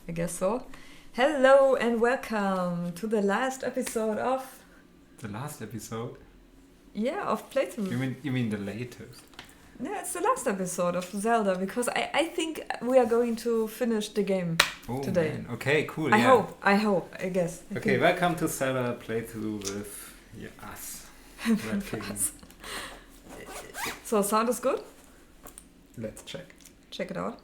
I guess so. Hello and welcome to the last episode of... The last episode? Yeah, of Playthrough. You mean the latest? Yeah, it's the last episode of Zelda, because I think we are going to finish the game today. Man. Okay, cool. I hope, I guess. Okay, welcome to Zelda Playthrough with us. Us. So, sound is good? Let's check. Check it out.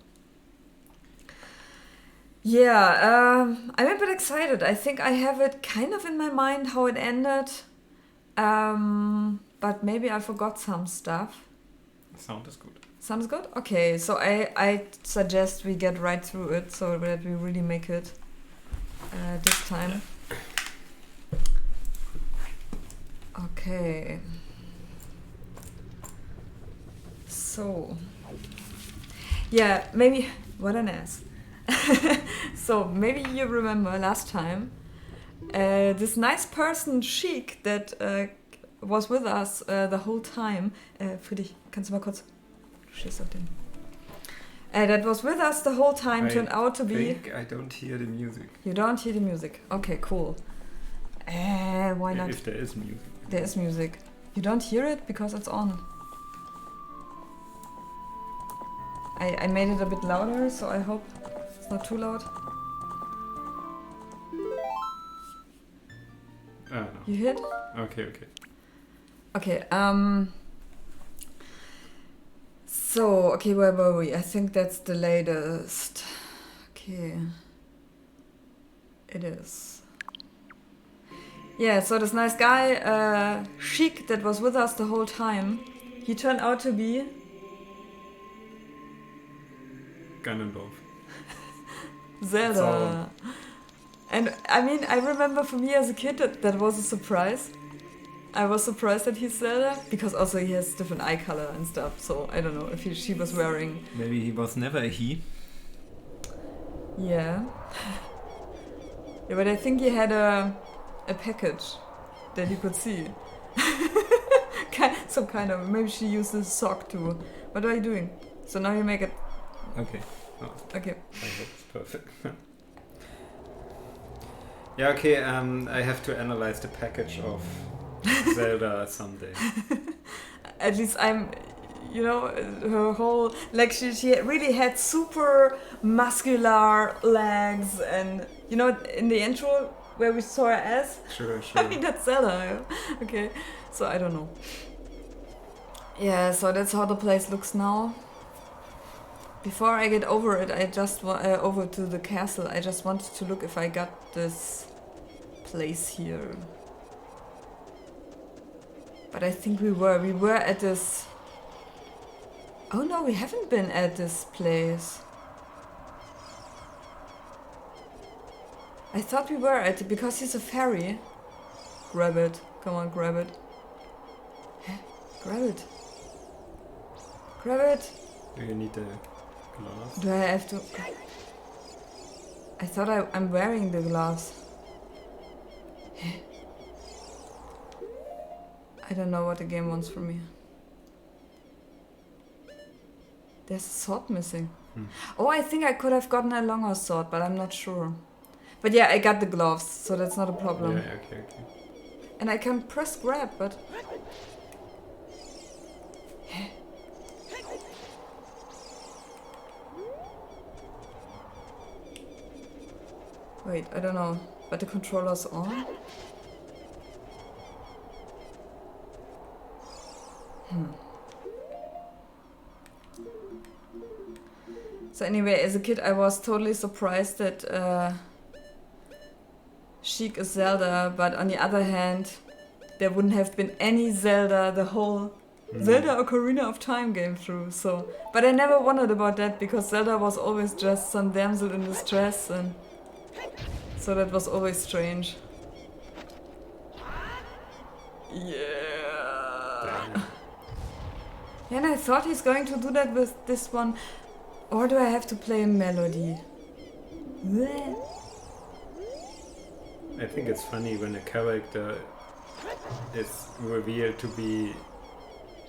Yeah, I'm a bit excited. I think I have it kind of in my mind how it ended. But maybe I forgot some stuff. Sound is good. Sounds good? Okay, so I suggest we get right through it so that we really make it this time. Okay. So. Yeah, maybe. What an ass. So, maybe you remember last time this nice person, Sheik, that was with us the whole time. Friedrich, kannst du mal kurz... Du stehst auf den... that was with us the whole time turned out to be... I don't hear the music. You don't hear the music. Okay, cool. Why not? If there is music. There is music. You don't hear it because it's on. I made it a bit louder, so I hope it's not too loud. No. You hit? Okay. Okay, so, okay, where were we? I think that's the latest. Okay. It is. Yeah, so this nice guy, Sheik, that was with us the whole time, he turned out to be... Ganondorf. Zelda. And I mean, I remember for me as a kid that was a surprise. I was surprised that he's Zelda, because also he has different eye color and stuff, so I don't know if she was wearing... Maybe he was never a he. Yeah. Yeah, but I think he had a package that you could see. Some kind of... Maybe she used this sock too. What are you doing? So now you make it... Okay. Oh, okay. I hope it's perfect. Yeah, okay, I have to analyze the package of Zelda someday. At least I'm, you know, her whole, like she really had super muscular legs, and you know, in the intro where we saw her ass. Sure. I mean, that's Zelda. Okay, so I don't know. Yeah, so that's how the place looks now. Before I get over it, I just over to the castle. I just wanted to look if I got this place here. But I think we were at this... Oh no, we haven't been at this place. I thought we were at it because he's a fairy. Grab it. Come on, grab it. Grab it. Grab it. Do you need the glass? Do I have to... I thought I'm wearing the glass. I don't know what the game wants from me. There's a sword missing. Oh, I think I could have gotten a longer sword, but I'm not sure. But yeah, I got the gloves, so that's not a problem. Yeah, okay. And I can press grab, but... Wait, I don't know. But the controller's on? So anyway, as a kid I was totally surprised that Sheik is Zelda, but on the other hand, there wouldn't have been any Zelda the whole Zelda Ocarina of Time game through, so... But I never wondered about that, because Zelda was always just some damsel in distress, and... So that was always strange. Yeah. And I thought he's going to do that with this one. Or do I have to play a melody? I think it's funny when a character is revealed to be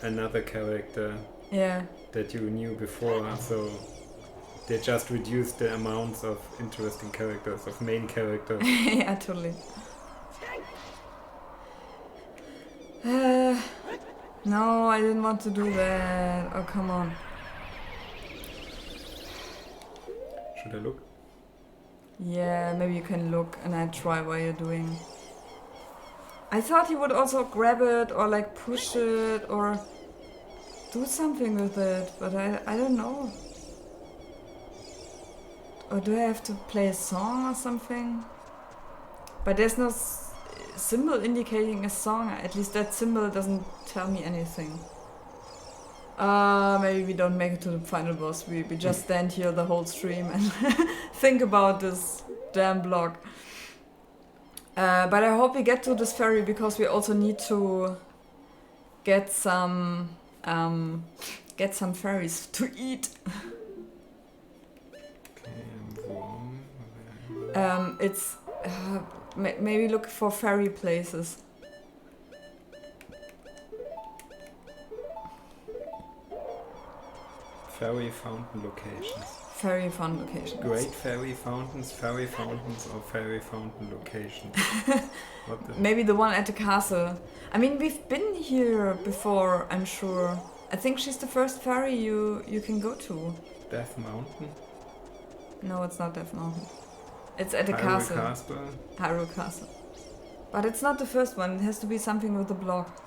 another character Yeah. that you knew before, so They just reduced the amounts of interesting characters, of main characters. Yeah, totally. No, I didn't want to do that. Oh, come on. Should I look? Yeah, maybe you can look and I try what you're doing. I thought you would also grab it or like push it or do something with it, but I don't know. Or do I have to play a song or something? But there's no symbol indicating a song. At least that symbol doesn't tell me anything. Maybe we don't make it to the final boss. We just stand here the whole stream and think about this damn block. But I hope we get to this ferry because we also need to get some ferries to eat. It's maybe look for ferry places. Ferry fountain locations. Ferry fun locations. Great fairy fountains, or fairy fountain locations. What the? Maybe the one at the castle. I mean, we've been here before, I'm sure. I think she's the first fairy you can go to. Death Mountain? No, it's not Death Mountain. It's at the Hyrule castle. Castle? Hyrule Castle. But it's not the first one. It has to be something with the block.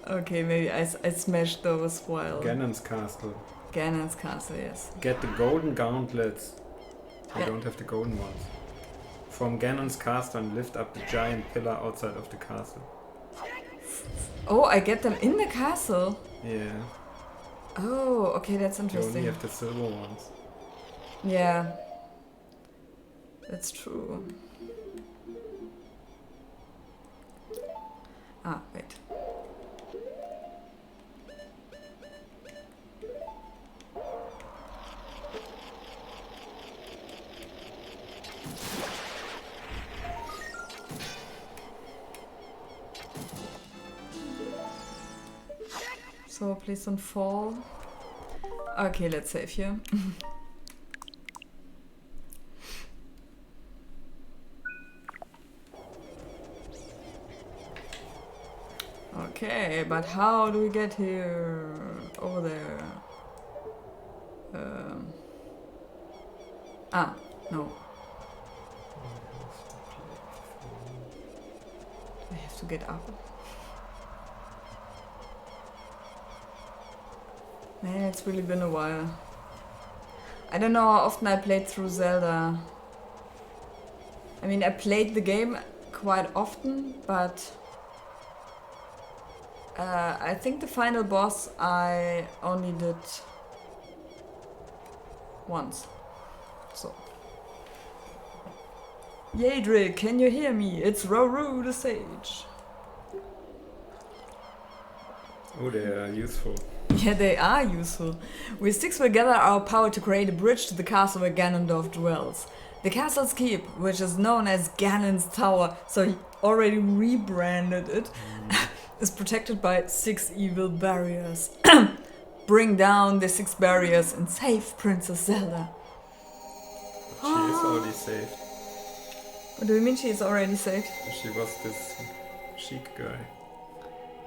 Okay, maybe I smashed those while... Ganon's Castle. Ganon's Castle, yes. Get the golden gauntlets. I Yeah. don't have the golden ones. From Ganon's Castle and lift up the giant pillar outside of the castle. Oh, I get them in the castle? Yeah. Oh, okay, that's You only interesting. have the silver ones. Yeah. That's true. Ah, wait. So please don't fall. Okay, let's save here. Okay, but how do we get here? Over there. No. I have to get up. Man, it's really been a while. I don't know how often I played through Zelda. I mean, I played the game quite often, but I think the final boss I only did once. So. Yadrick, can you hear me? It's Roru the Sage. Oh, they are useful. Yeah, they are useful. We six will gather our power to create a bridge to the castle where Ganondorf dwells. The castle's keep, which is known as Ganon's Tower, so he already rebranded it, is protected by 6 evil barriers. Bring down the 6 barriers and save Princess Zelda. She is already saved. What do you mean she is already saved? She was this chic guy.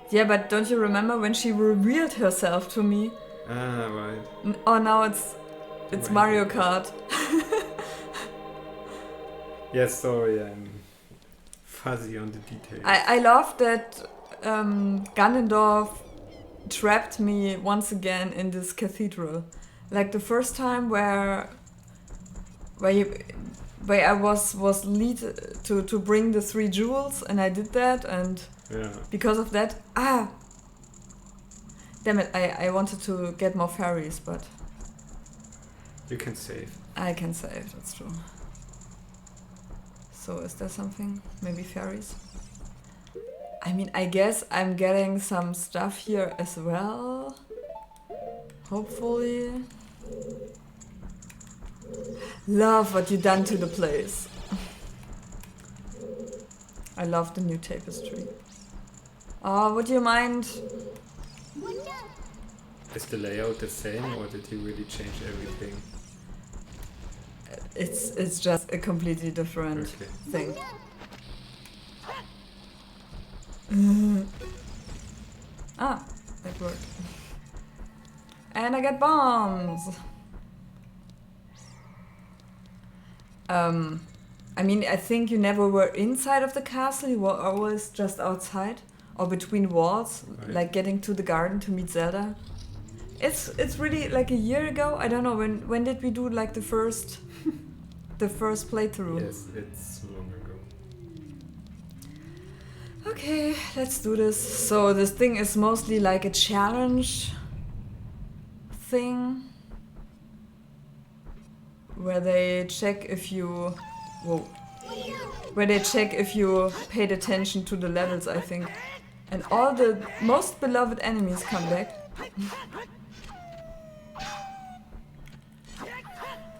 Yeah, but don't you remember when she revealed herself to me? Ah, right. Oh, now it's Right. Mario Kart. Yes, sorry, I'm fuzzy on the details. I love that Ganondorf trapped me once again in this cathedral. Like the first time where I was lead to bring the 3 jewels, and I did that, and Yeah. because of that, damn it, I wanted to get more fairies, but You can save. I can save, that's true. So is there something? Maybe fairies? I mean, I guess I'm getting some stuff here as well. Hopefully. Love what you done to the place. I love the new tapestry. Oh, would you mind Is the layout the same, or did he really change everything? It's just a completely different thing. Ah, that worked. And I get bombs! I mean, I think you never were inside of the castle, you were always just outside or between walls, Right. like getting to the garden to meet Zelda. It's really like a year ago. I don't know when did we do like the first playthrough. Yes, it's long ago. Okay, let's do this. So this thing is mostly like a challenge thing where they check if you paid attention to the levels, I think. And all the most beloved enemies come back.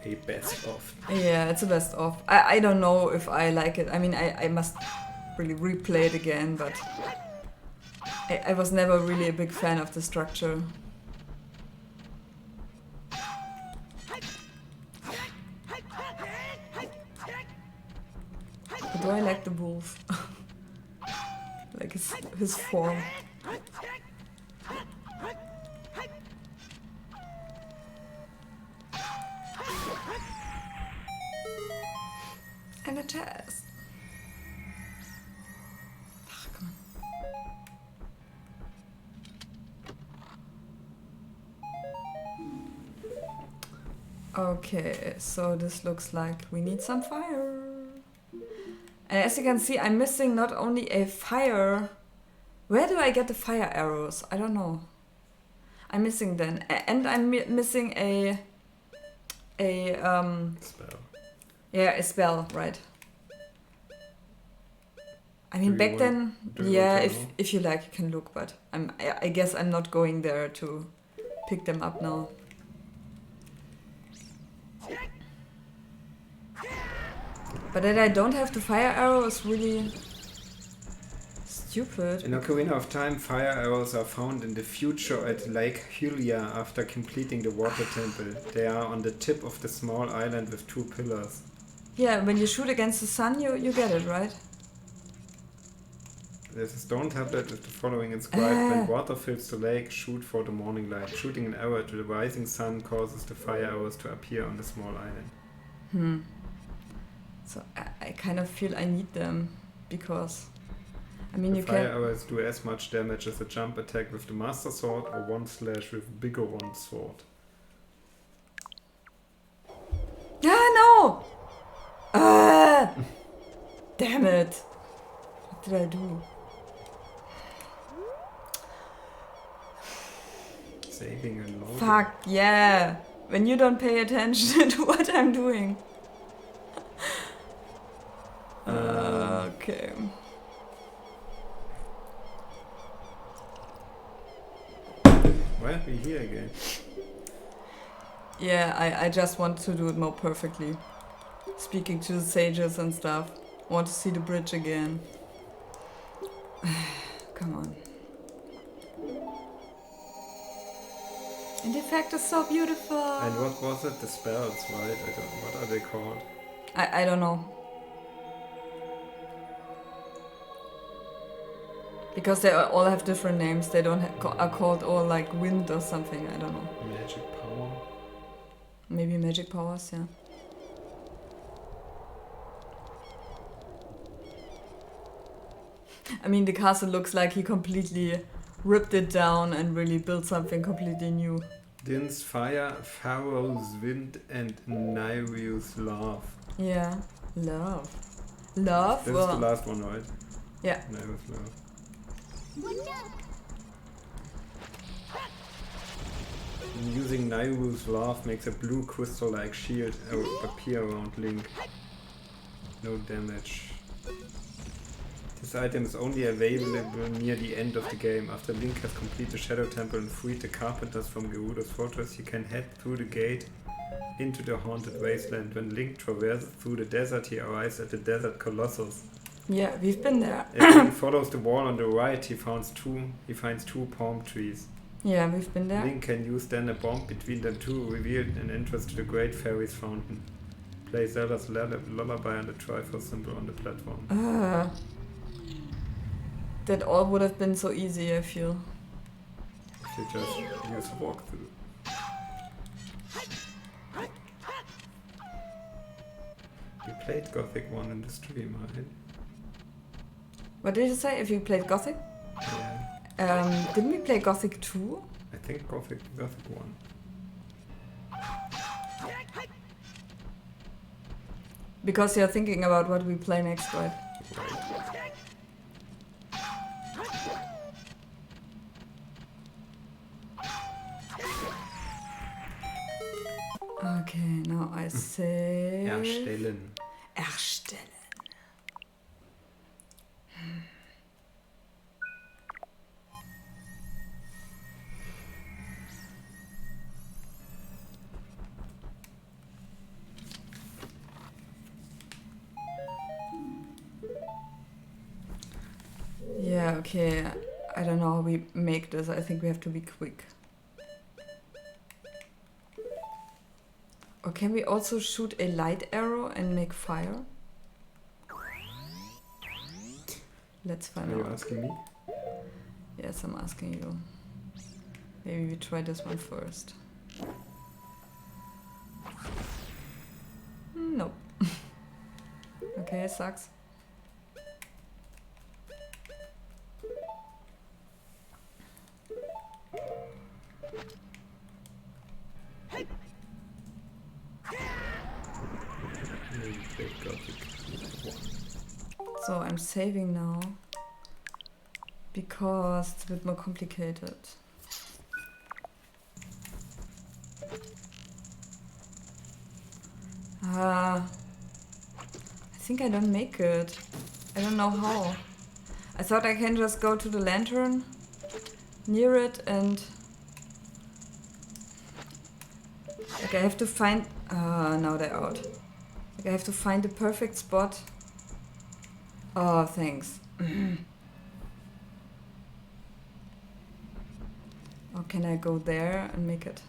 A best of. Yeah, it's a best of. I don't know if I like it. I mean, I must really replay it again, but I was never really a big fan of the structure. But do I like the wolf? Like his form. And a test. Ah, come on. Okay, so this looks like we need some fire. And as you can see, I'm missing not only a fire. Where do I get the fire arrows? I don't know. I'm missing them, and I'm missing a Spell. yeah, a spell, right? I mean, Do back you then, do you yeah, want to know? if you like, you can look, but I guess I'm not going there to pick them up now. But that I don't have the fire arrow is really stupid. In Ocarina of Time, fire arrows are found in the future at Lake Hylia after completing the water temple. They are on the tip of the small island with 2 pillars. Yeah, when you shoot against the sun, you get it, right? There's a stone tablet with the following inscribed: when water fills the lake, shoot for the morning light. Shooting an arrow to the rising sun causes the fire arrows to appear on the small island. So I kind of feel I need them because, I mean, The you fire can. arrows do as much damage as a jump attack with the Master Sword or one slash with Bigoron Sword. Ah, no! Ah! Damn it! What did I do? Saving and loading. Fuck, yeah! When you don't pay attention to what I'm doing. Okay. Why are we here again? Yeah, I just want to do it more perfectly. Speaking to the sages and stuff. Want to see the bridge again. Come on. And the effect is so beautiful. And what was it? The spells, right? What are they called? I don't know. Because they all have different names. They don't are called all like wind or something. I don't know. Magic power? Maybe magic powers, yeah. I mean, the castle looks like he completely ripped it down and really built something completely new. Din's fire, Pharaoh's wind, and Nairu's love. Yeah. Love. Love? This is the last one, right? Yeah. Nairu's love. Using Nairu's love makes a blue crystal-like shield appear around Link. No damage. This item is only available near the end of the game. After Link has completed the Shadow Temple and freed the carpenters from Gerudo's fortress, he can head through the gate into the haunted wasteland. When Link traverses through the desert, he arrives at the Desert Colossus. Yeah, we've been there. As Link follows the wall on the right, he finds two palm trees. Yeah, we've been there. Link can use then a bomb between them two, revealed an entrance to the Great Fairy's Fountain. Play Zelda's lullaby on the Triforce symbol on the platform. That all would have been so easy, I feel. If you just use walkthrough. You played Gothic 1 in the stream, right? What did you say? If you played Gothic? Yeah. Didn't we play Gothic 2? I think Gothic 1. Because you're thinking about what we play next, right? Right. Okay, now I say... Erstellen. Erstellen. Yeah, okay. I don't know how we make this. I think we have to be quick. Or can we also shoot a light arrow and make fire? Let's find Are you out. asking me? Yes, I'm asking you. Maybe we try this one first. Nope. Okay, it sucks. Maybe play Gothic 1. So I'm saving now because it's a bit more complicated. I think I don't make it. I don't know how. I thought I can just go to the lantern, near it, and like I have to find. Now they're out. Like I have to find the perfect spot. Oh, thanks. Or can I go there and make it?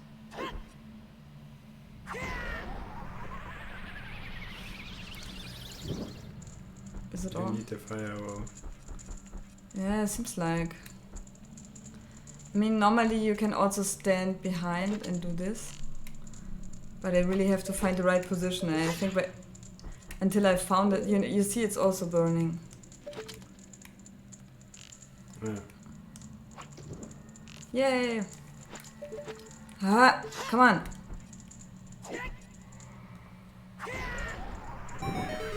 Is it You on? need a fire arrow. Yeah, it seems like. I mean, normally you can also stand behind and do this. But I really have to find the right position. And I think until I found it, you see it's also burning. Yeah. Yay! Ah, come on!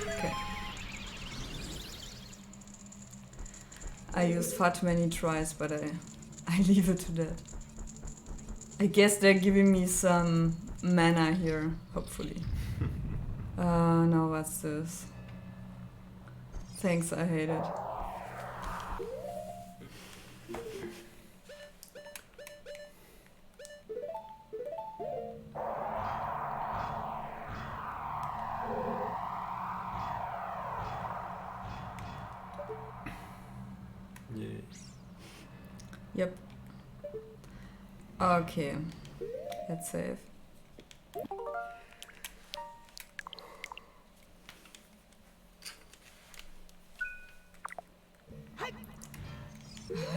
Okay. I used far too many tries, but I leave it to that. I guess they're giving me some mana here, hopefully. No, what's this? Thanks, I hate it. Yeah. Yep. Okay. Let's save.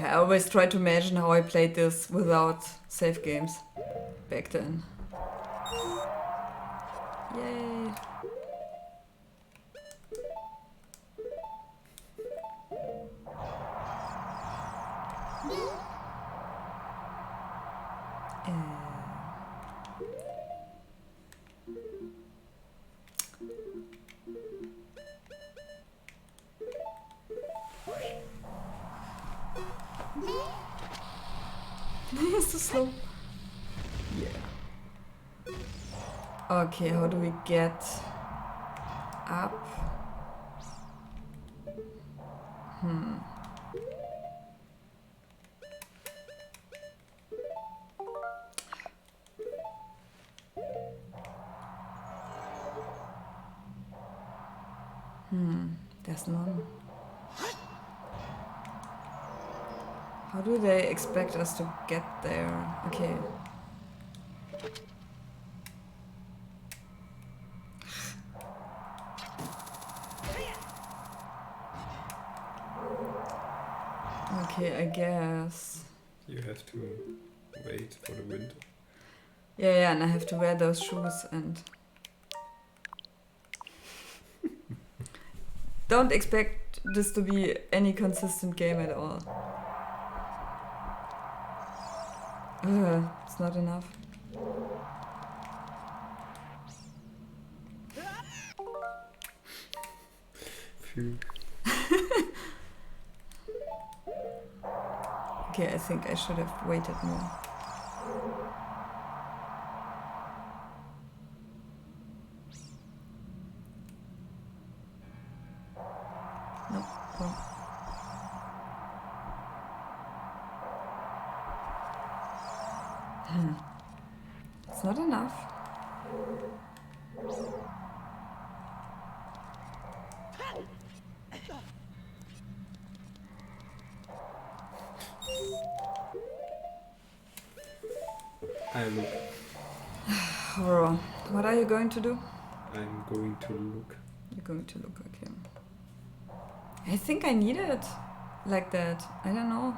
I always try to imagine how I played this without save games back then. Yay! It's too slow. Yeah. Okay, how do we get up? There's none. How do they expect us to get there? Okay. Okay, I guess. You have to wait for the winter. Yeah, and I have to wear those shoes and... Don't expect this to be any consistent game at all. It's not enough. Phew. Okay, I think I should have waited more. Nope, wrong. It's not enough. I look. Horror. What are you going to do? I'm going to look. You're going to look, okay. I think I need it like that. I don't know.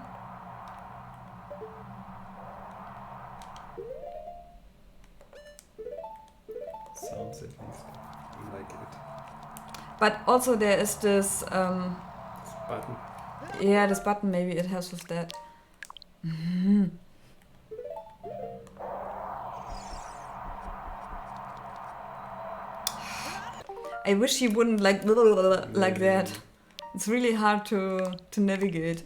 Sounds at least like it. But also there is this, This button. yeah, this button, maybe it has with that. I wish he wouldn't like that. It's really hard to navigate.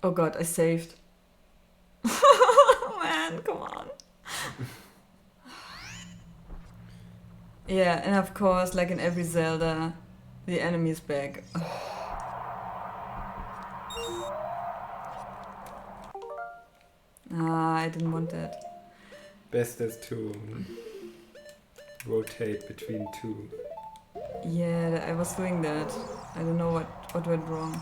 Oh god, I saved. Man, come on. Yeah, and of course, like in every Zelda, the enemy's back. Ah, I didn't want that. Best is to rotate between two. Yeah, I was doing that. I don't know what went wrong.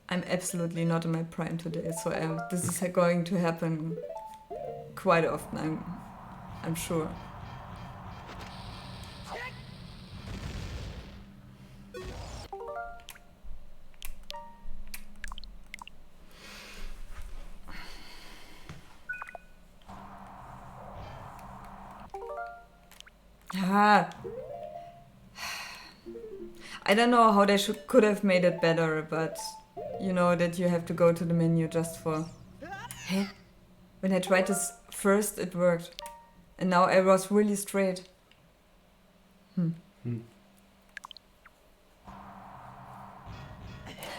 I'm absolutely not in my prime today, so this is going to happen quite often, I'm sure. Ah. I don't know how they could have made it better, but you know that you have to go to the menu just for... Hey, when I tried this first, it worked. And now I was really straight.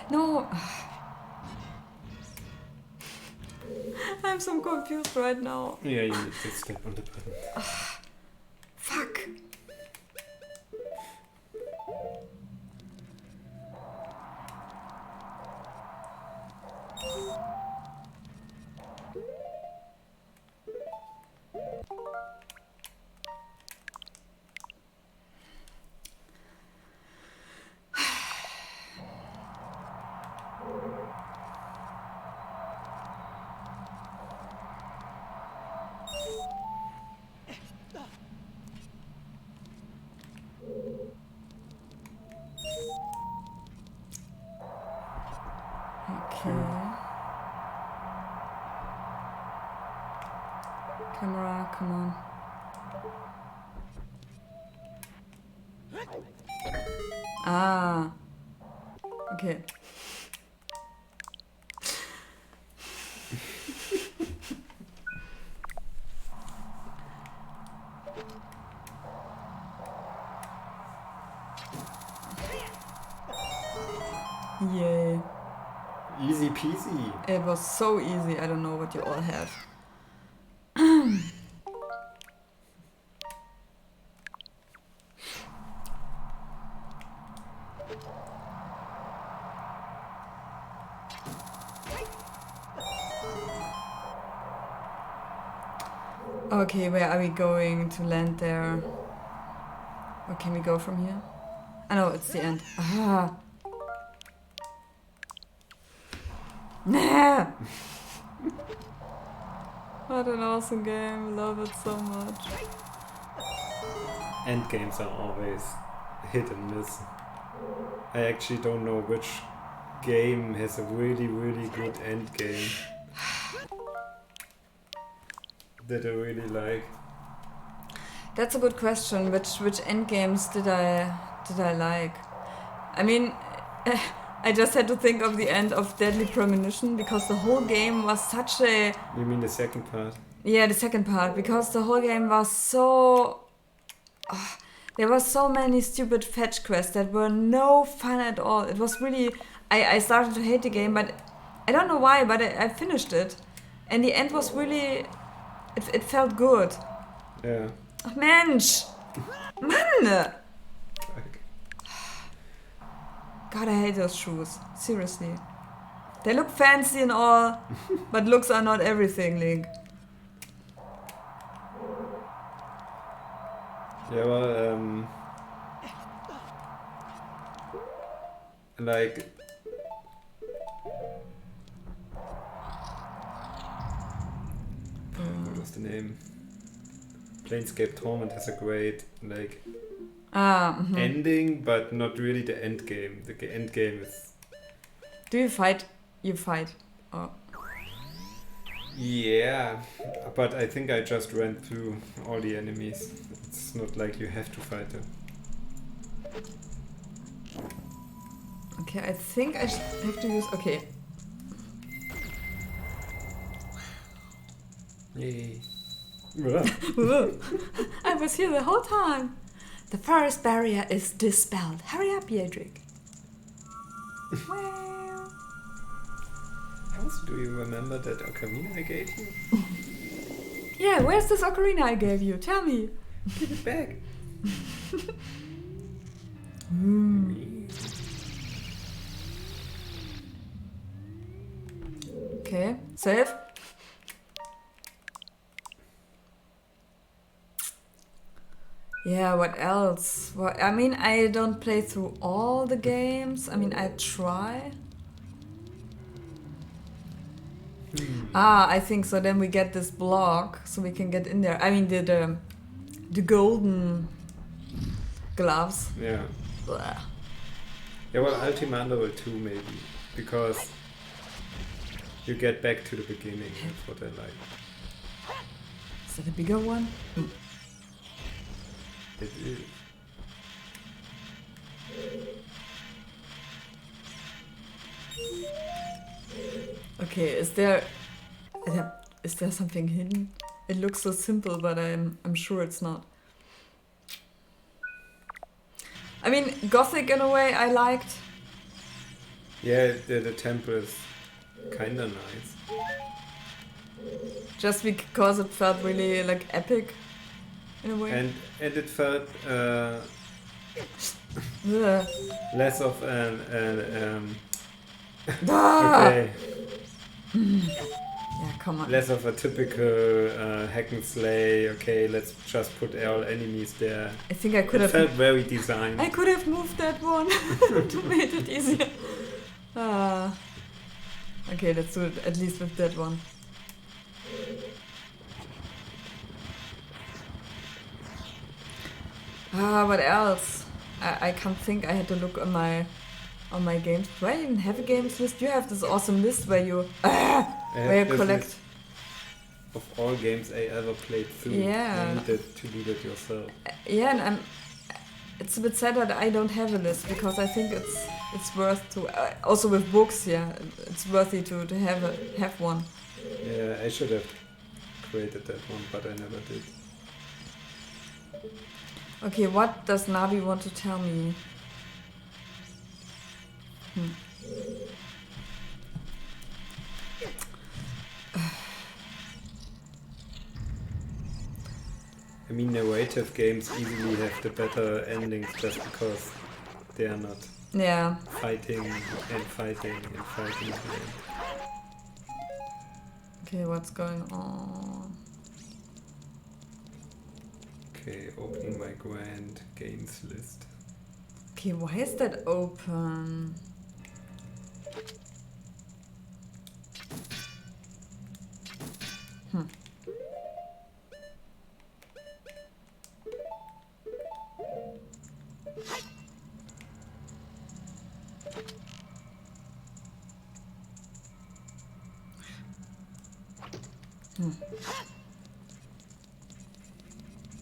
No! I'm so confused right now. Yeah, you need to step on the button. Fuck! Okay. Camera, come on. Ah. Okay. Yay. Easy peasy. It was so easy. I don't know what you all have. Okay, where are we going to land there? Or can we go from here? Oh no, it's the end. Ah. Nah. What an awesome game. Love it so much. End games are always hit and miss. I actually don't know which game has a really, really good end game that I really like. That's a good question. Which end games did I like? I mean, I just had to think of the end of Deadly Premonition because the whole game was such a... You mean the second part? Yeah, the second part, because the whole game was so... there were so many stupid fetch quests that were no fun at all. It was really... I started to hate the game, but I don't know why, but I finished it. And the end was really... It felt good. Yeah. Ach Mensch! Mann! God, I hate those shoes. Seriously. They look fancy and all, but looks are not everything, Link. Yeah, well, like... What was the name? Planescape Torment has a great, like... ending, but not really the end game. The end game is... Do you fight? You fight. Oh. Yeah, but I think I just ran through all the enemies. It's not like you have to fight them. Okay, I think I have to use... Okay. Yay. I was here the whole time. The forest barrier is dispelled. Hurry up, Yedrick. Well... How do you remember that ocarina I gave you? Yeah, where's this ocarina I gave you? Tell me. Give it back. Okay, save. Yeah, what else? Well, I mean, I don't play through all the games. I mean, I try. I think so. Then we get this block, so we can get in there. I mean, the golden gloves. Yeah. Blah. Yeah, well, Ultima Underworld 2 maybe, because you get back to the beginning. That's what I like. Is that a bigger one? It is. Okay, is there something hidden? It looks so simple, but I'm sure it's not. I mean, Gothic in a way I liked. Yeah, the temple is kinda nice. Just because it felt really like epic in a way. And it felt Ugh. less of an Ah! okay, Yeah, come on. less of a typical hack and slay. Okay, let's just put all enemies there. I think I could It have. felt very designed. I could have moved that one to make it easier. Okay, let's do it at least with that one. What else? I can't think. I had to look on my games. Do I even have a games list? You have this awesome list where you where you this collect. list of all games I ever played through. Yeah. You needed to do that yourself. Yeah, and it's a bit sad that I don't have a list because I think it's worth to. Also with books, yeah, it's worthy to have one. Yeah, I should have created that one, but I never did. Okay, what does Navi want to tell me? I mean, narrative games easily have the better endings just because they are not Yeah. fighting and fighting and fighting. Okay, what's going on? Okay, opening my grand games list. Okay, why is that open? Hmm.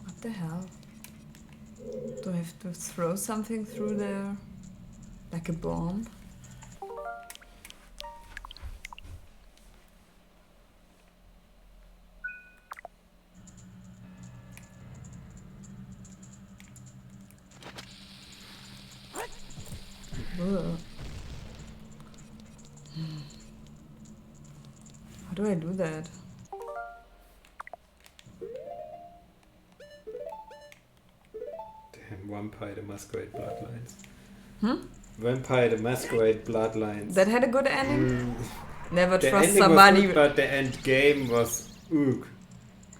What the hell? Do I have to throw something through there? Like a bomb? Ugh. How do I do that? Damn, Vampire the Masquerade Bloodlines. Hmm? Vampire the Masquerade Bloodlines. That had a good ending? Never The trust ending somebody. was good, but the end game was ook.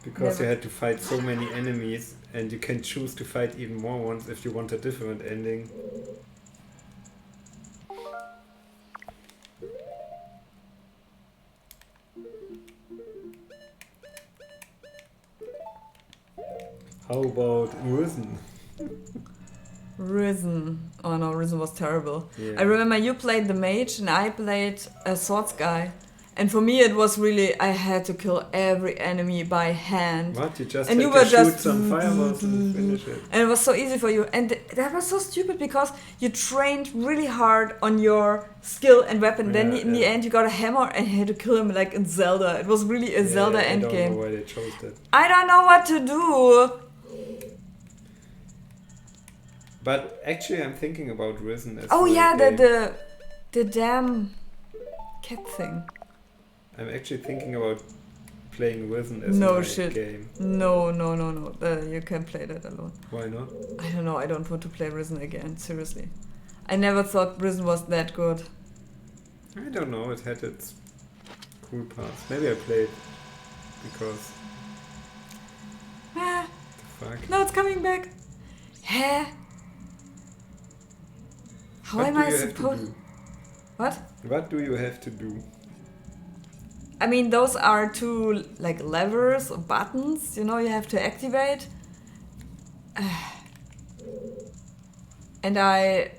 Because Never. you had to fight so many enemies, and you can choose to fight even more ones if you want a different ending. How about Risen? Risen. Oh no, Risen was terrible. Yeah. I remember you played the mage and I played a swords guy. And for me it was really, I had to kill every enemy by hand. What? You just And had you were to just shoot some fireballs and finish it. And it was so easy for you. And that was so stupid because you trained really hard on your skill and weapon. Then Yeah, in the end you got a hammer and you had to kill him like in Zelda. It was really a Zelda I don't endgame. know why they chose that. I don't know what to do. But actually I'm thinking about Risen as Oh my yeah, game. the damn cat thing. I'm actually thinking about playing Risen as No my shit. game. No. You can play that alone. Why not? I don't know. I don't want to play Risen again. Seriously. I never thought Risen was that good. I don't know, it had its cool parts. Maybe I played because... Ah, the fuck? no, it's coming back. Huh? How What am do I you have to supposed... do? What? What do you have to do? I mean, those are two like levers or buttons. You know, you have to activate. And I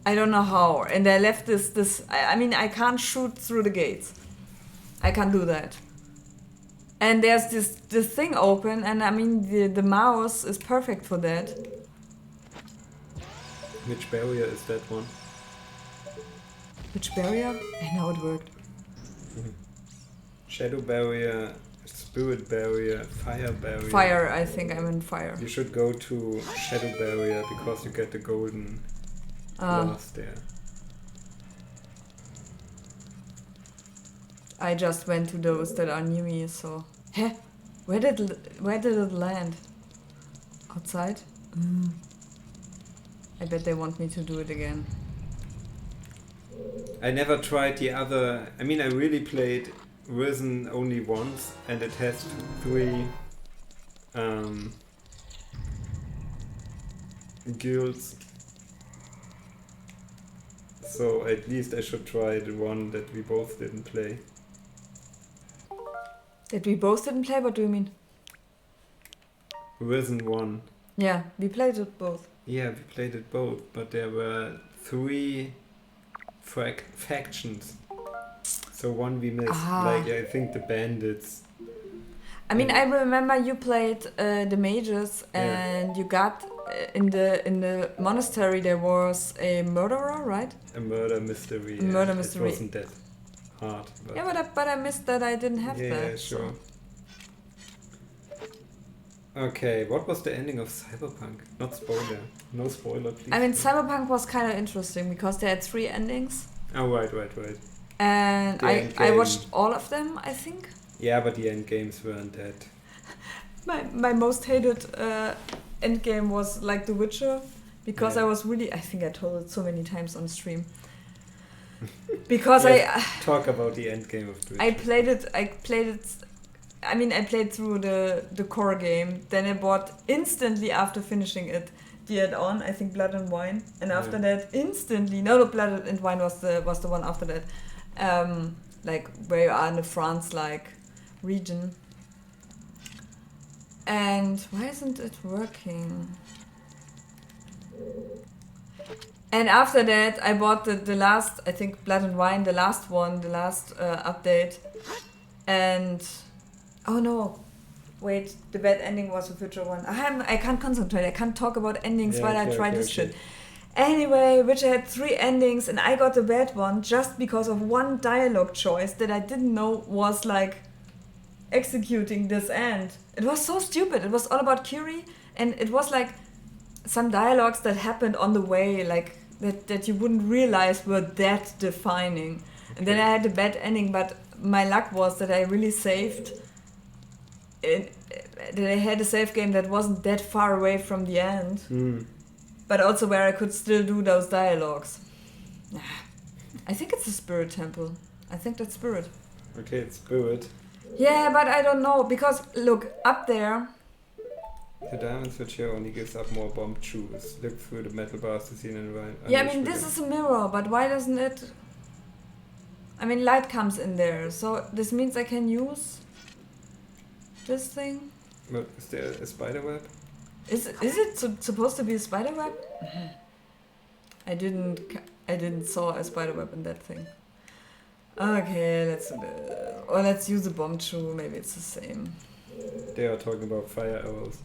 don't know how. And I left this. I mean, I can't shoot through the gates. I can't do that. And there's this thing open, and I mean the mouse is perfect for that. Which barrier is that one? Which barrier? I know it worked. Shadow barrier, spirit barrier, fire barrier. Fire, I think I'm in fire. You should go to shadow barrier because you get the golden glass there. I just went to those that are near me, so... Heh? Where did it land? Outside? I bet they want me to do it again. I never tried the other... I mean, I really played Risen only once, and it has 3 guilds. So at least I should try the one that we both didn't play. That we both didn't play? What do you mean? Risen 1. Yeah, we played it both. Yeah, we played it both, but there were 3 factions. So one we missed, like I think the bandits. I mean, I remember you played the mages, and you got in the monastery there was a murderer, right? A murder mystery. A murder mystery. It wasn't that hard. But Yeah, but I missed that. I didn't have that. yeah, sure. Okay, what was the ending of Cyberpunk? Not spoiler. No spoiler, please. I mean, Cyberpunk was kind of interesting because they had 3 endings. Oh, right. And The I endgame. watched all of them, I think. Yeah, but the end games weren't that. My most hated end game was like The Witcher, because Yeah. I was really, I think I told it so many times on stream. Because Yes, talk about the end game of Twitch. I played it I mean, I played through the core game. Then I bought instantly after finishing it the add-on. I think Blood and Wine. And after that, instantly. No, Blood and Wine was the one after that. Like where you are in the France-like region. And why isn't it working? And after that, I bought the last, I think Blood and Wine, the last one, the last update. And oh no, wait, the bad ending was a future one. I can't concentrate. I can't talk about endings while I try this shit. Anyway, which had 3 endings, and I got the bad one just because of one dialogue choice that I didn't know was like executing this end. It was so stupid. It was all about Kiri, and it was like some dialogues that happened on the way, like that you wouldn't realize were that defining. And then I had a bad ending, but my luck was that I really saved it, that I had a save game that wasn't that far away from the end, but also where I could still do those dialogues. I think it's a spirit temple. I think that's spirit. Okay, it's spirit. Yeah, but I don't know, because look, up there... The diamond switch here only gives up more bomb chews. Look through the metal bars to see an environment. Yeah, I mean, this is a mirror, but why doesn't it... I mean, light comes in there, so this means I can use this thing? But is there a spider web? Is it supposed to be a spider web? I didn't saw a spider web in that thing. Okay, let's use a bomb chew. Maybe it's the same. They are talking about fire arrows.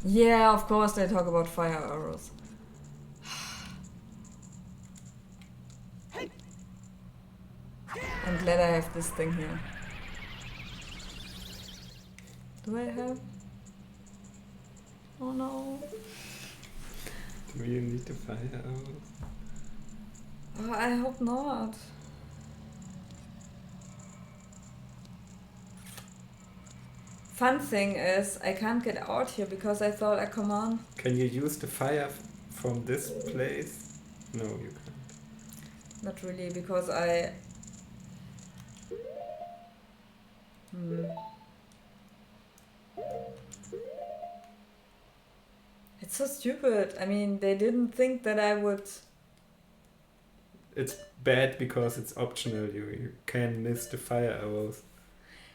Yeah, of course they talk about fire arrows. I'm glad I have this thing here. Do I have? Oh no. Do you need the fire arrows? Oh, I hope not. Fun thing is, I can't get out here because I thought, come on. Can you use the fire from this place? No, you can't. Not really, because I... It's so stupid. I mean, they didn't think that I would... It's bad because it's optional. You can miss the fire arrows.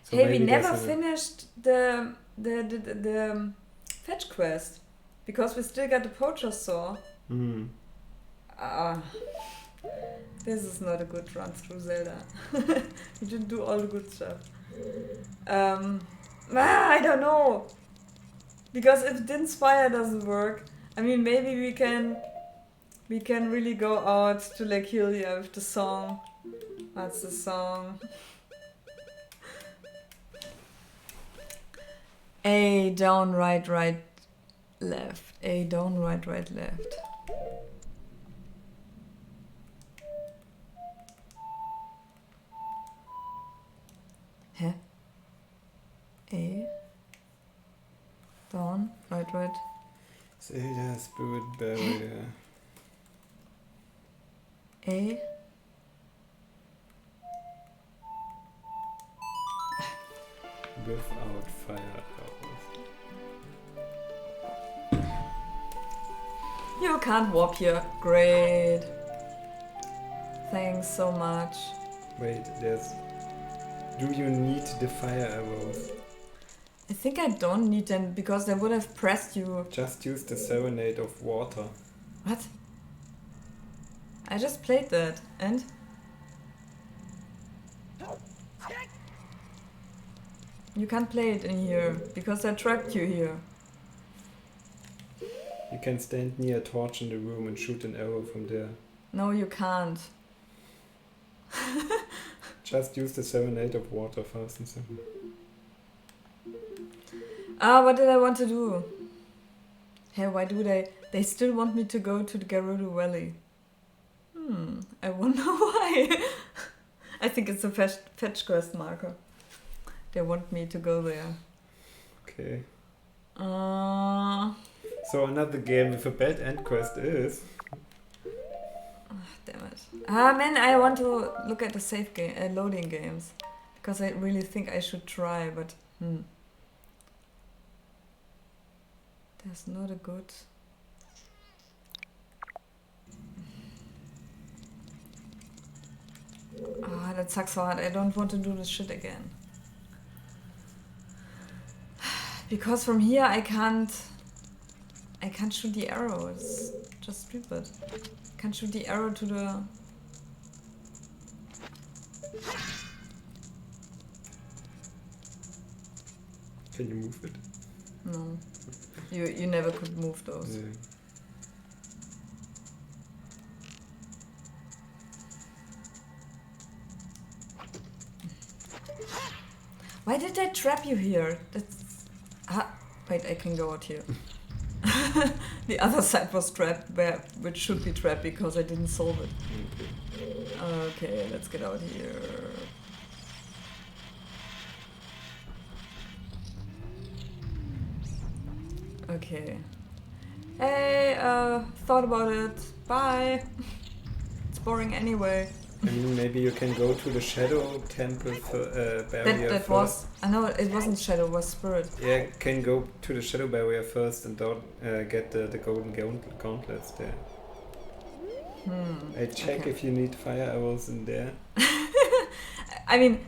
So hey, we never finished the fetch quest because we still got the poacher saw. This is not a good run through Zelda. We didn't do all the good stuff. I don't know, because if Din's fire doesn't work, I mean, maybe we can really go out to Lake Hylia with the song. What's the song? A down, right, left. A down, right, left. Hä? A down, right. Zelda Spirit Barrier. A Without fire arrows. You can't warp here. Great. Thanks so much. Wait, do you need the fire arrows? I think I don't need them because they would have pressed you. Just use the Serenade of Water. What? I just played that, and? You can't play it in here because I trapped you here. You can stand near a torch in the room and shoot an arrow from there. No, you can't. Just use the Serenade of Water first and second. What did I want to do? Hey, why do they still want me to go to the Gerudo Valley? I wonder why. I think it's a fetch quest marker. They want me to go there. Okay. So another game with a bad end quest is... Damn it. Man, I want to look at the save game, loading games. Because I really think I should try, but Hmm. There's not a good... Ah, that sucks so hard. I don't want to do this shit again. Because from here I can't shoot the arrow. It's just stupid. Can't shoot the arrow to the... Can you move it? No. You never could move those. Yeah. Why did they trap you here? That's... Ah, wait, I can go out here. The other side was trapped, which should be trapped because I didn't solve it. Okay, let's get out here. Okay. Hey, thought about it. Bye. It's boring anyway. I mean, maybe you can go to the Shadow Temple barrier That first. was... I know, it wasn't Shadow, it was Spirit. Yeah, can go to the Shadow barrier first and don't get the golden gauntlets there. I check Okay. if you need fire arrows in there. I mean,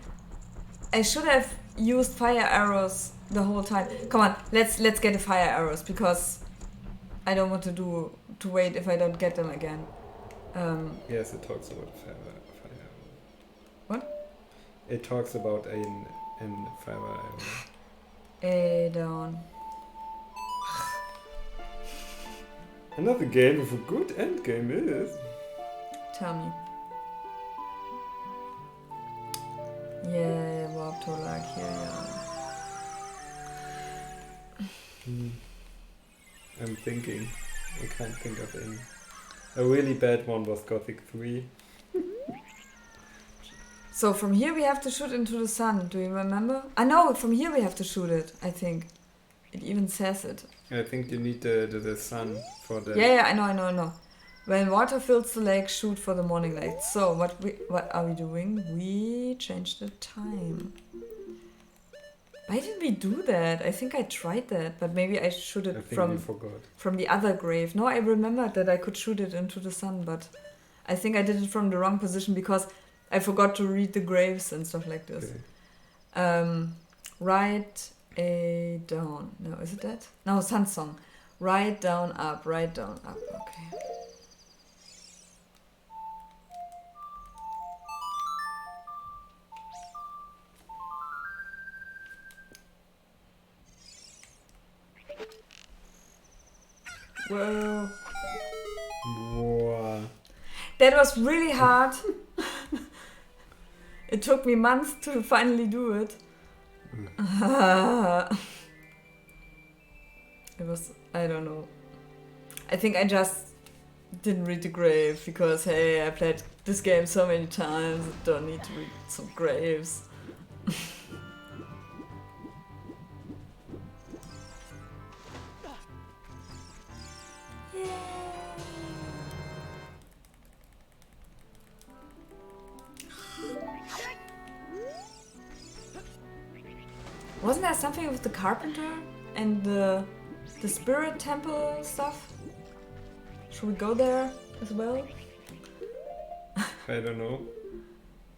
I should have used fire arrows the whole time. Come on, let's get the fire arrows because I don't want to wait if I don't get them again. Yes, it talks about fire arrow. What? It talks about an fire arrow. A down. Another game with a good endgame is. Tell me. Yeah, warp to like here, yeah. I'm thinking. I can't think of any. A really bad one was Gothic 3. So from here we have to shoot into the sun. Do you remember? I know, from here we have to shoot it, I think. It even says it. I think you need the sun for the... Yeah, I know. When water fills the lake, shoot for the morning light. So what are we doing? We changed the time. Why did we do that? I think I tried that, but maybe I shoot it I think we forgot. from the other grave. No, I remembered that I could shoot it into the sun, but I think I did it from the wrong position because I forgot to read the graves and stuff like this. Okay. Right, A, down. No, is it that? No, Sun Song. Right, down, up. Right, down, up. Okay. Whoa. Wow. That was really hard. It took me months to finally do it. It was, I don't know. I think I just didn't read the grave because, hey, I played this game so many times, I don't need to read some graves. Wasn't there something with the carpenter and the spirit temple stuff? Should we go there as well? I don't know.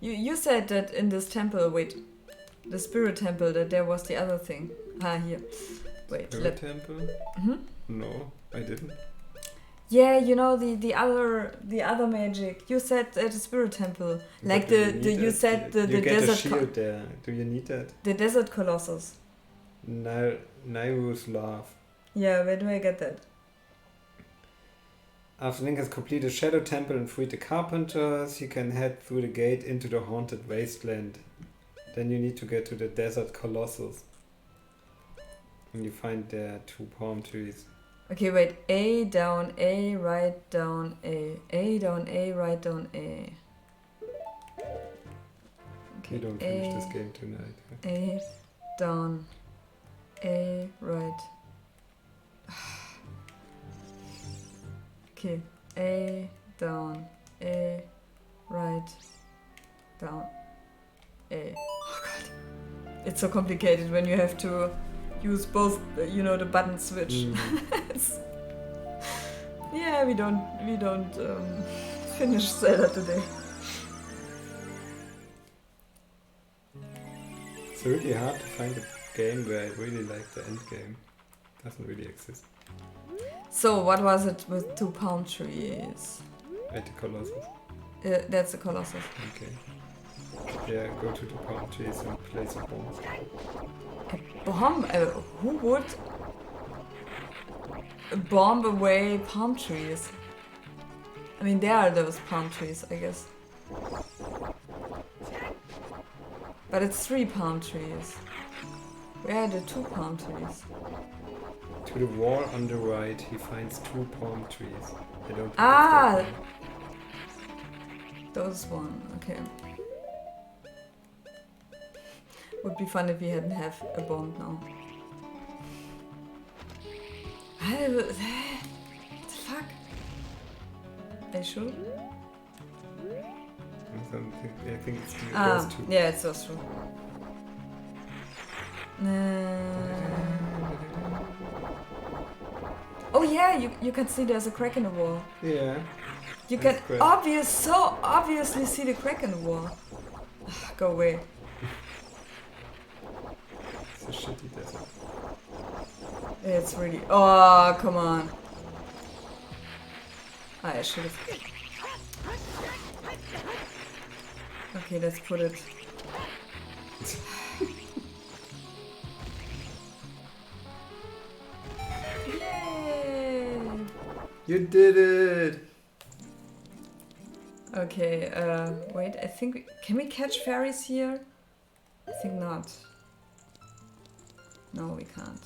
You said that in this temple, wait, the spirit temple, that there was the other thing. Ah, here. Wait, Spirit temple? Hmm? No, I didn't. Yeah, you know the other magic. You said at the spirit temple, like But do the you that? said the you get desert a shield there. Do you need that? the desert colossus. Nairu's Laugh. Yeah, where do I get that? After Link has completed Shadow Temple and freed the Carpenters, he can head through the gate into the Haunted Wasteland. Then you need to get to the Desert Colossus. And you find there 2 palm trees. Okay, wait. A down A, right down A. A down A, right down A. Okay. You don't finish this game tonight. A down A, right. Okay. A down A, right down A. Oh god. it's so complicated when you have to use both, you know, the button switch. It's- yeah, we don't finish Zelda today. It's really hard to find a game where I really like the end game. Doesn't really exist. So what was it with 2 palm trees? At the Colossus. That's the Colossus. Okay. Yeah, go to the palm trees and place a bomb. A bomb? Who would bomb away palm trees? I mean, there are those palm trees, I guess. But it's 3 palm trees. Where are the 2 palm trees? To the wall on the right, he finds 2 palm trees. I don't think Ah! it's that one. Those one, okay. Would be fun if we hadn't have a bomb now. What the fuck? Are you sure? I think it's Ah, those 2. yeah, it's those two. Oh yeah, you can see there's a crack in the wall. Yeah. You can That's so obviously see the crack in the wall. Go away. It's a shitty desert. It's really. Oh, come on. I should have. Okay, let's put it. Yay! You did it! Okay, wait, I think can we catch fairies here? I think not. No, we can't.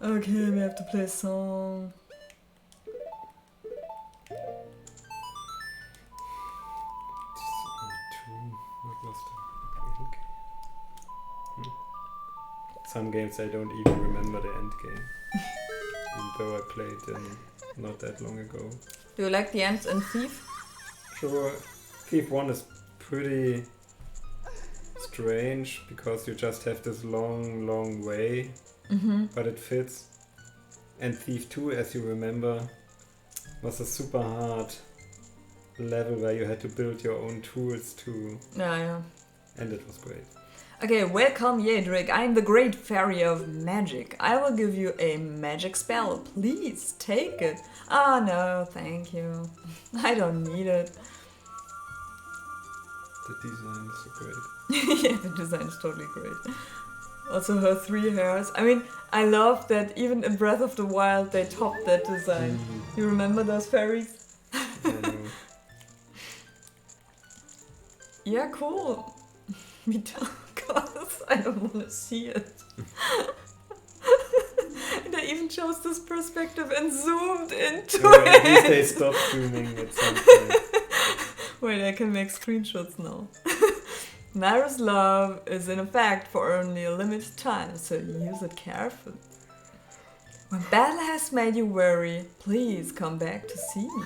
Okay, we have to play a song. Some games I don't even remember the end game. Even though I played them not that long ago. Do you like the ends in Thief? Sure, Thief 1 is pretty strange because you just have this long way, but it fits. And Thief 2, as you remember, was a super hard level where you had to build your own tools to... Yeah. And it was great. Okay, welcome Yedrick. I'm the great fairy of magic. I will give you a magic spell. Please take it. Ah, no, thank you. I don't need it. The design is so great. Yeah, the design is totally great. Also her 3 hairs. I mean, I love that even in Breath of the Wild they topped that design. You remember those fairies? I know. Yeah, cool. Me too, cause I don't want to see it. And I even chose this perspective and zoomed into At least they it. stopped zooming at some point. Wait, I can make screenshots now. Naira's love is in effect for only a limited time, so use it carefully. When battle has made you weary, please come back to see me.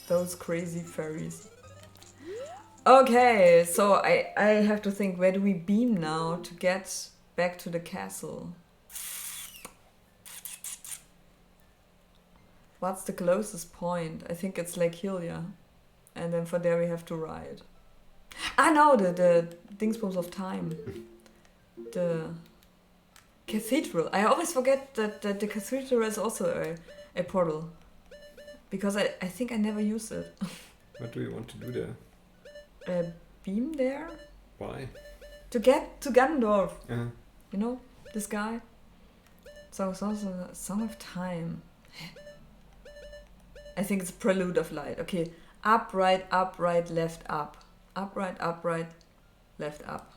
Those crazy fairies. Okay, so I have to think, where do we beam now to get back to the castle? What's the closest point? I think it's Lake Hylia. And then from there we have to ride. Ah no, the Dingsbums of Time. The cathedral. I always forget that the cathedral is also a portal. Because I think I never used it. What do you want to do there? A beam there? Why? To get to Ganondorf. Uh-huh. You know? This guy. So it's also a Song of Time. I think it's Prelude of Light. Okay. Up, right, left, up. Up, right, left, up.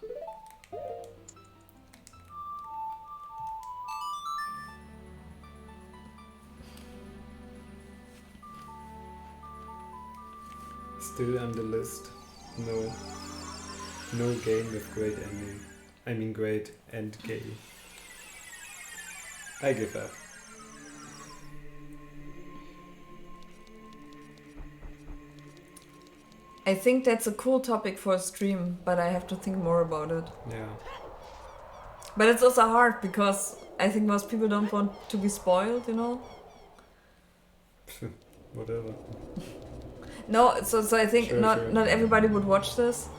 Still on the list. No game with great ending. I mean great end game. I give up. I think that's a cool topic for a stream, but I have to think more about it. Yeah. But it's also hard because I think most people don't want to be spoiled, you know? Whatever. No, so I think Sure, not sure. not everybody would watch this.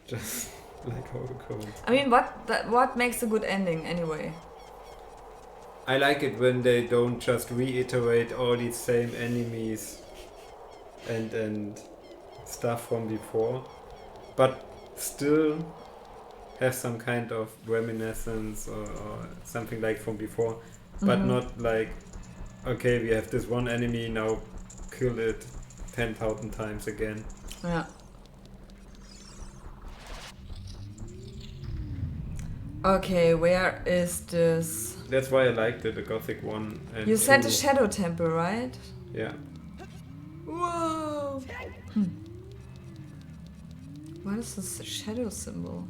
Just like how it goes. I mean, what makes a good ending anyway? I like it when they don't just reiterate all these same enemies and stuff from before, but still have some kind of reminiscence or something like from before, but not like, okay, we have this one enemy, now kill it 10,000 times again. Yeah. Okay, where is this? That's why I liked it, the Gothic one. And You said two. the Shadow Temple, right? Yeah. Whoa! What is this shadow symbol?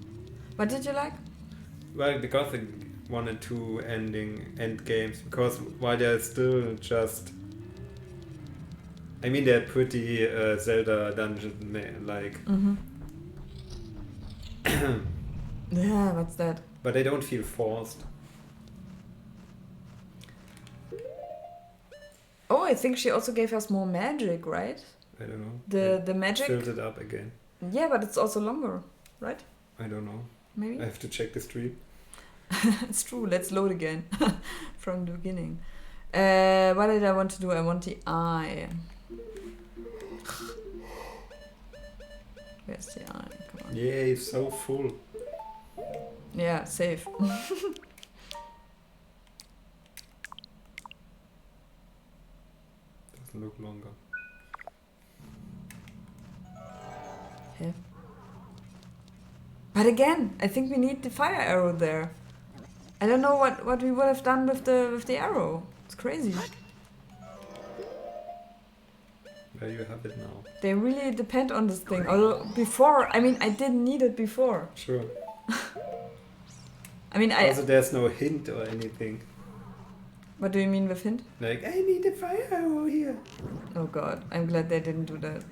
What did you like? Well, the Gothic 1 and 2 end games, because while they're still just, I mean, they're pretty Zelda dungeon like, Yeah, what's that? but they don't feel forced. Oh, I think she also gave us more magic, right? I don't know. The magic? Filled it up again. Yeah, but it's also longer, right? I don't know. Maybe? I have to check the stream. It's true, let's load again from the beginning. What did I want to do? I want the eye. Where's the eye? Come on. Yeah, it's so full. Yeah, save. Doesn't look longer. Yeah. But again, I think we need the fire arrow there. I don't know what we would have done with the arrow. It's crazy. There you have it now. They really depend on this thing. Although before, I mean, I didn't need it before. Sure. I mean, Also, there's no hint or anything. What do you mean with hint? Like, I need a fire arrow here. Oh god, I'm glad they didn't do that.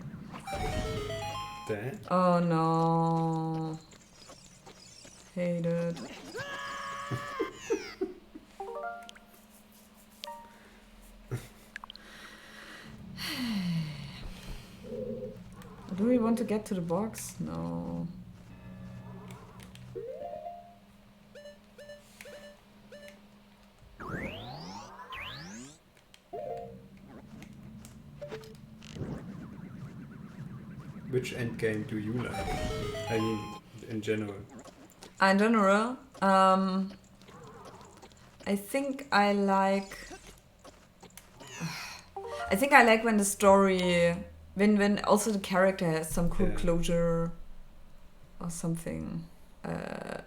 Damn. Oh no. Hate it. Do we want to get to the box? No. Which endgame do you like? I mean, in general. In general, I think I like. I think I like when the story, when also the character has some cool closure, or something. I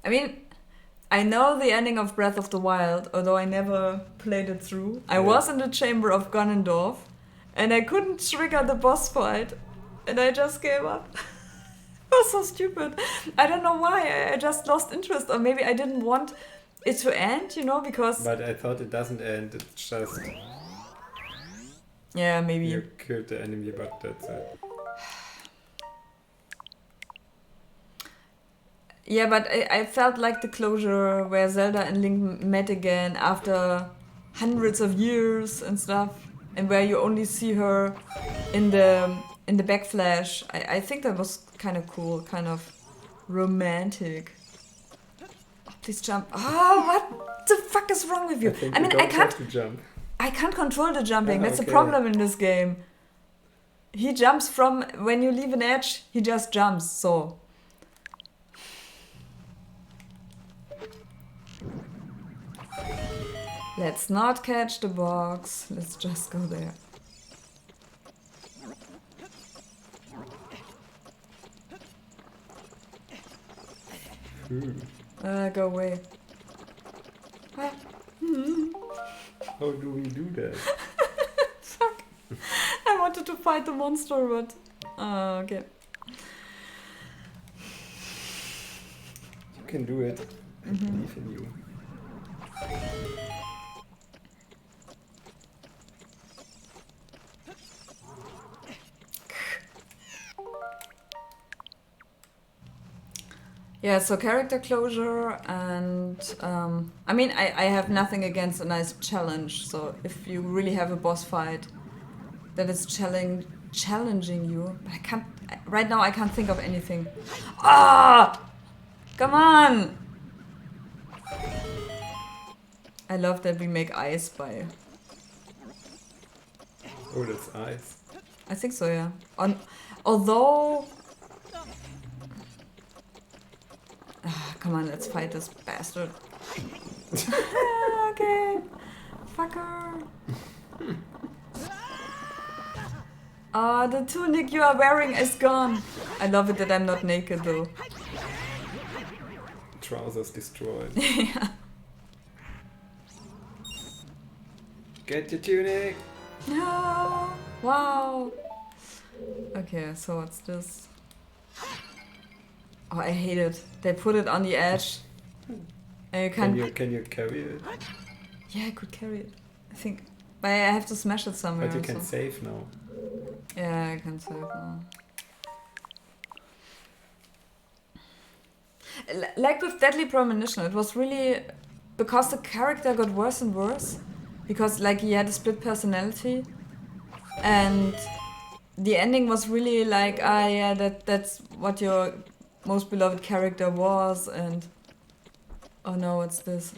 mean, I know the ending of Breath of the Wild, although I never played it through. I was in the chamber of Ganondorf, and I couldn't trigger the boss fight, and I just gave up. It was so stupid. I don't know why. I just lost interest, or maybe I didn't want it to end, you know, because... But I thought it doesn't end, it's just... Yeah, maybe. You killed the enemy, but that's it. Yeah, but I felt like the closure where Zelda and Link met again after hundreds of years and stuff, and where you only see her in the backflash. I think that was kind of cool, kind of romantic. Oh, please jump! Oh, what the fuck is wrong with you? I mean, I can't control the jumping. That's a problem in this game. He jumps from when you leave an edge. He just jumps. So. Let's not catch the box. Let's just go there. Go away. How do we do that? Fuck. I wanted to fight the monster, but... okay. You can do it. I believe in you. Yeah, so character closure and I mean I have nothing against a nice challenge. So if you really have a boss fight that is challenging you, but I can't right now I can't think of anything. Ah! Come on! I love that we make ice by Oh, that's ice. I think so, yeah. Although come on, let's fight this bastard. Okay. Fucker. The tunic you are wearing is gone. I love it that I'm not naked though. Trousers destroyed. Yeah. Get your tunic! No. Wow. Okay, so what's this? Oh, I hate it. They put it on the edge. And you can't... Can you carry it? Yeah, I could carry it. I think. But I have to smash it somewhere. But you can so. save now. Yeah, I can save now. Like with Deadly Premonition, it was really... Because the character got worse and worse. Because like he had a split personality. And the ending was really like, ah yeah, that's what your most beloved character was, and... Oh no, what's this?